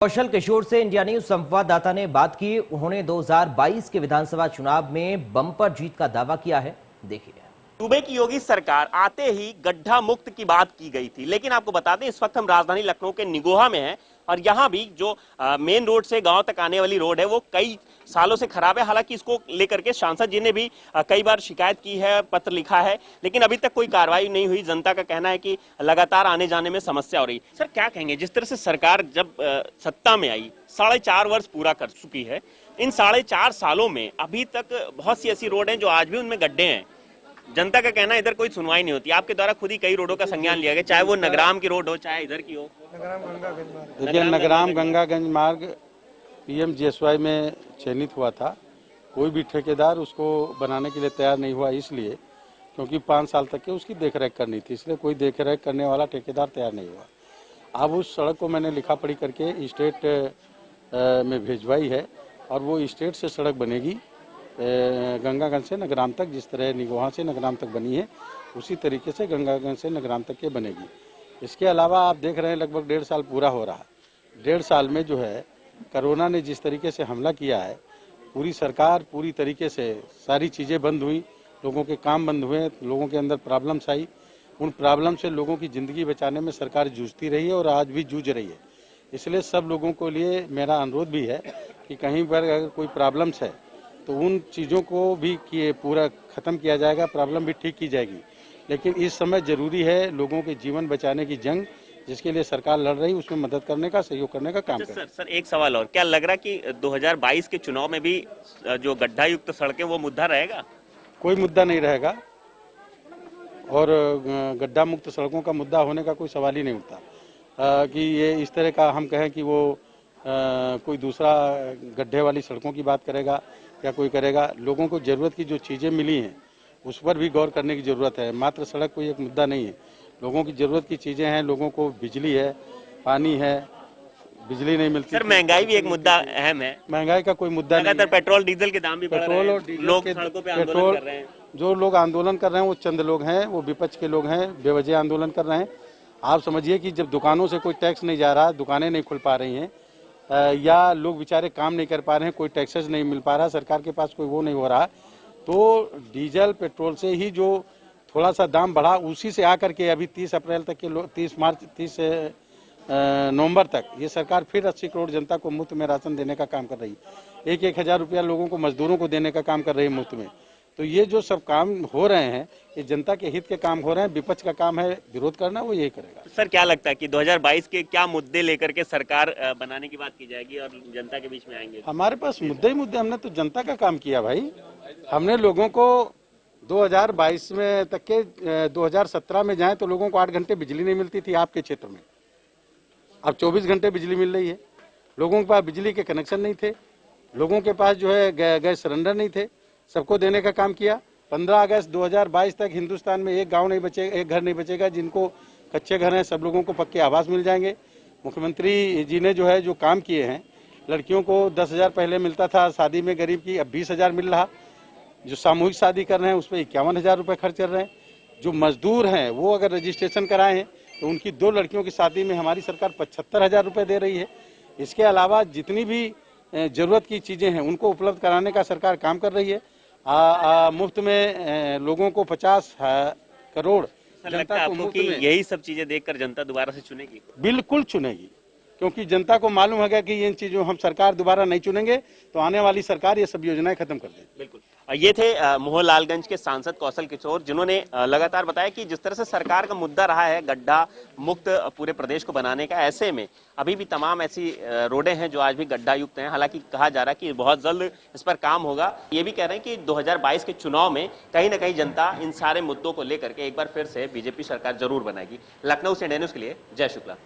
कौशल किशोर से India news संवाददाता ने बात की। उन्होंने 2022 के विधानसभा चुनाव में बम्पर जीत का दावा किया है। देखिए। सूबे की योगी सरकार आते ही गड्ढा मुक्त की बात की गई थी, लेकिन आपको बता दें इस वक्त हम राजधानी लखनऊ के निगोहा में हैं और यहाँ भी जो मेन रोड से गांव तक आने वाली रोड है वो कई सालों से खराब है। हालांकि इसको लेकर के सांसद जी ने भी कई बार शिकायत की है, पत्र लिखा है, लेकिन अभी तक कोई कार्रवाई नहीं हुई। जनता का कहना है कि लगातार आने जाने में समस्या हो रही। सर क्या कहेंगे, जिस तरह से सरकार जब सत्ता में आई 4.5 वर्ष पूरा कर चुकी है, इन 4.5 सालों में अभी तक बहुत सी ऐसी रोड हैं जो आज भी उनमें गड्ढे हैं। जनता का कहना है इधर कोई सुनवाई नहीं होती। आपके द्वारा खुद ही कई रोडों का संज्ञान लिया गया, चाहे वो नगराम की रोड हो चाहे इधर की हो। देखिए, नगराम गंगागंज मार्ग पीएमजीएसवाई में चयनित हुआ था। कोई भी ठेकेदार उसको बनाने के लिए तैयार नहीं हुआ, इसलिए क्योंकि 5 साल तक के उसकी देखरेख करनी थी, इसलिए कोई देखरेख करने वाला ठेकेदार तैयार नहीं हुआ। अब उस सड़क को मैंने लिखा पढ़ी करके स्टेट में भिजवाई है और वो स्टेट से सड़क बनेगी गंगागंज से नगराम तक। जिस तरह निगोहा से नगराम तक बनी है उसी तरीके से गंगागंज से नगराम तक के बनेगी। इसके अलावा आप देख रहे हैं लगभग 1.5 साल पूरा हो रहा है। 1.5 साल में जो है कोरोना ने जिस तरीके से हमला किया है, पूरी सरकार पूरी तरीके से सारी चीज़ें बंद हुई, लोगों के काम बंद हुए, लोगों के अंदर प्रॉब्लम्स आई। उन प्रॉब्लम से लोगों की ज़िंदगी बचाने में सरकार जूझती रही है और आज भी जूझ रही है। इसलिए सब लोगों के लिए मेरा अनुरोध भी है कि कहीं पर अगर कोई प्रॉब्लम्स है तो उन चीज़ों को भी पूरा ख़त्म किया जाएगा, प्रॉब्लम भी ठीक की जाएगी। लेकिन इस समय ज़रूरी है लोगों के जीवन बचाने की जंग, जिसके लिए सरकार लड़ रही, उसमें मदद करने का, सहयोग करने का काम करें। सर एक सवाल और, क्या लग रहा कि 2022 के चुनाव में भी जो गड्ढा युक्त सड़कें वो मुद्दा रहेगा? कोई मुद्दा नहीं रहेगा और गड्ढा मुक्त सड़कों का मुद्दा होने का कोई सवाल ही नहीं उठता कि ये इस तरह का हम कहें कि वो कोई दूसरा गड्ढे वाली सड़कों की बात करेगा या कोई करेगा। लोगों को ज़रूरत की जो चीज़ें मिली हैं उस पर भी गौर करने की ज़रूरत है। मात्र सड़क कोई एक मुद्दा नहीं है। लोगों की ज़रूरत की चीज़ें हैं, लोगों को बिजली है, पानी है, बिजली नहीं मिलती। सर महंगाई भी एक मुद्दा अहम है। महंगाई का कोई मुद्दा नहीं है। पेट्रोल डीजल के दाम भी बढ़ रहे हैं, लोग सड़कों पे आंदोलन कर रहे हैं। जो लोग आंदोलन कर रहे हैं वो चंद लोग हैं, वो विपक्ष के लोग हैं, बेवजह आंदोलन कर रहे हैं। आप समझिए कि जब दुकानों से कोई टैक्स नहीं जा रहा, दुकानें नहीं खुल पा रही हैं या लोग बेचारे काम नहीं कर पा रहे हैं, कोई टैक्सेस नहीं मिल पा रहा, सरकार के पास कोई वो नहीं हो रहा, तो डीजल पेट्रोल से ही जो थोड़ा सा दाम बढ़ा उसी से आकर के अभी 30 अप्रैल तक के 30 नवंबर तक ये सरकार फिर 80 करोड़ जनता को मुफ्त में राशन देने का काम कर रही है। 1-1 हज़ार रुपया लोगों को, मजदूरों को देने का काम कर रही है मुफ्त में। तो ये जो सब काम हो रहे हैं ये जनता के हित के काम हो रहे हैं। विपक्ष का काम है विरोध करना, वो यही करेगा। सर क्या लगता है कि 2022 के क्या मुद्दे लेकर के सरकार बनाने की बात की जाएगी और जनता के बीच में आएंगे? हमारे पास मुद्दे ही मुद्दे, हमने तो जनता का काम किया भाई। हमने लोगों को 2022 में तक के 2017 में जाए तो लोगों को 8 घंटे बिजली नहीं मिलती थी आपके क्षेत्र में, अब 24 घंटे बिजली मिल रही है। लोगों के पास बिजली के कनेक्शन नहीं थे, लोगों के पास जो है गैस सिलेंडर नहीं थे, सबको देने का काम किया। 15 अगस्त 2022 तक हिंदुस्तान में एक गांव नहीं बचेगा, एक घर नहीं बचेगा जिनको कच्चे घर हैं, सब लोगों को पक्के आवास मिल जाएंगे। मुख्यमंत्री जी ने जो है जो काम किए हैं, लड़कियों को 10,000 पहले मिलता था शादी में गरीब की, अब 20,000 मिल रहा। जो सामूहिक शादी कर रहे हैं उस पर 51,000 रुपये खर्च कर रहे हैं। जो मजदूर हैं वो अगर रजिस्ट्रेशन कराए हैं तो उनकी 2 लड़कियों की शादी में हमारी सरकार 75,000 रुपये दे रही है। इसके अलावा जितनी भी ज़रूरत की चीज़ें हैं उनको उपलब्ध कराने का सरकार काम कर रही है। मुफ्त में लोगों को 50 करोड़ जनता को मुफ्त में। यही सब चीजें देखकर जनता दोबारा से चुनेगी? बिल्कुल चुनेगी, क्योंकि जनता को मालूम है कि इन चीजों हम सरकार दोबारा नहीं चुनेंगे तो आने वाली सरकार ये सब योजनाएं खत्म कर देगी। बिल्कुल। ये थे मोहनलालगंज के सांसद कौशल किशोर, जिन्होंने लगातार बताया कि जिस तरह से सरकार का मुद्दा रहा है गड्ढा मुक्त पूरे प्रदेश को बनाने का, ऐसे में अभी भी तमाम ऐसी रोडें हैं जो आज भी गड्ढा युक्त हैं। हालांकि कहा जा रहा है कि बहुत जल्द इस पर काम होगा। ये भी कह रहे हैं कि 2022 के चुनाव में कहीं ना कहीं जनता इन सारे मुद्दों को लेकर के एक बार फिर से बीजेपी सरकार जरूर बनाएगी। लखनऊ से इंडिया न्यूज़ के लिए जय शुक्ला।